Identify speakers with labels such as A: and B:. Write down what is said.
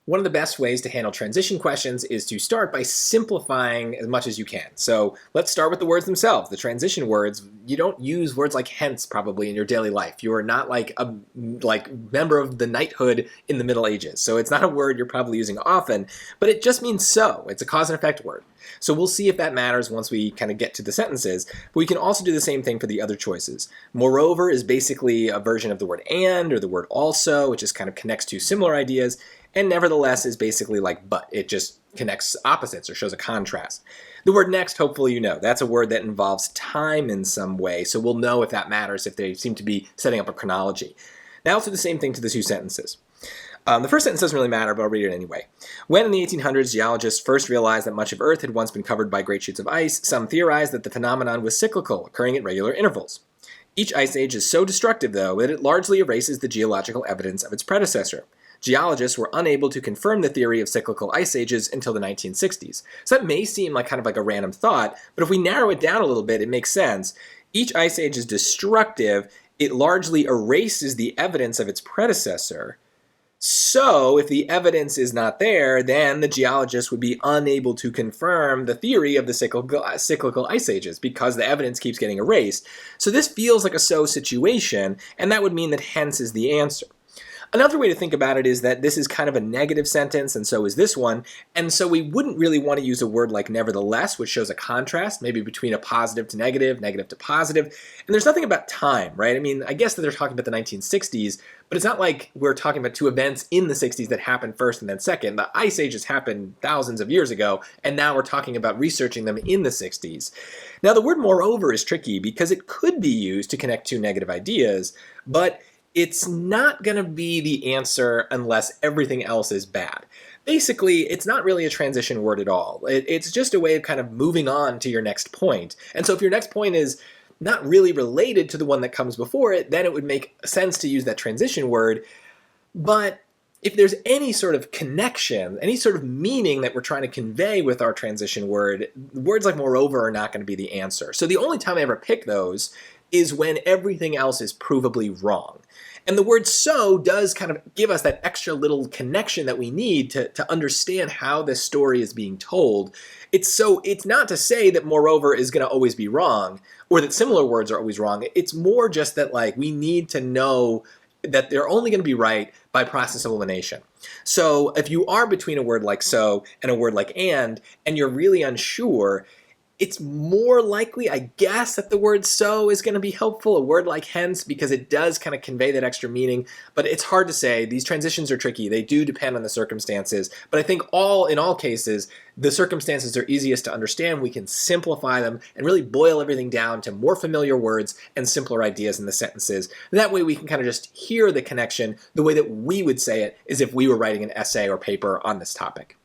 A: One of the best ways to handle transition questions is to start by simplifying as much as you can. So let's start with the words themselves, the transition words. You don't use words like hence probably in your daily life. You are not like a member of the knighthood in the Middle Ages. So it's not a word you're probably using often, but it just means so. It's a cause and effect word. So we'll see if that matters once we kind of get to the sentences, but we can also do the same thing for the other choices. Moreover is basically a version of the word and or the word also, which just kind of connects to similar ideas. And nevertheless is basically like but. It just connects opposites or shows a contrast. The word next, hopefully you know. That's a word that involves time in some way, so we'll know if that matters if they seem to be setting up a chronology. Now let's do the same thing to the two sentences. The first sentence doesn't really matter, but I'll read it anyway. When in the 1800s geologists first realized that much of Earth had once been covered by great sheets of ice, some theorized that the phenomenon was cyclical, occurring at regular intervals. Each ice age is so destructive, though, that it largely erases the geological evidence of its predecessor. Geologists were unable to confirm the theory of cyclical ice ages until the 1960s. So that may seem like kind of like a random thought, but if we narrow it down a little bit, it makes sense. Each ice age is destructive. It largely erases the evidence of its predecessor. So if the evidence is not there, then the geologists would be unable to confirm the theory of the cyclical ice ages because the evidence keeps getting erased. So this feels like a so situation, and that would mean that hence is the answer. Another way to think about it is that this is kind of a negative sentence, and so is this one, and so we wouldn't really want to use a word like nevertheless, which shows a contrast, maybe between a positive to negative, negative to positive, and there's nothing about time, right? I mean, I guess that they're talking about the 1960s, but it's not like we're talking about two events in the 60s that happened first and then second. The ice ages happened thousands of years ago, and now we're talking about researching them in the 60s. Now, the word moreover is tricky because it could be used to connect two negative ideas, but it's not going to be the answer unless everything else is bad. Basically, it's not really a transition word at all. It's just a way of kind of moving on to your next point. And so if your next point is not really related to the one that comes before it, then it would make sense to use that transition word. But if there's any sort of connection, any sort of meaning that we're trying to convey with our transition word, words like moreover are not going to be the answer. So the only time I ever pick those is when everything else is provably wrong. And the word so does kind of give us that extra little connection that we need to understand how this story is being told. It's not to say that moreover is going to always be wrong or that similar words are always wrong. It's more just that like we need to know that they're only going to be right by process of elimination. So if you are between a word like so and a word like and you're really unsure, it's more likely, I guess, that the word so is going to be helpful, a word like hence, because it does kind of convey that extra meaning, but it's hard to say. These transitions are tricky. They do depend on the circumstances, but I think in all cases, the circumstances are easiest to understand. We can simplify them and really boil everything down to more familiar words and simpler ideas in the sentences. And that way we can kind of just hear the connection the way that we would say it as if we were writing an essay or paper on this topic.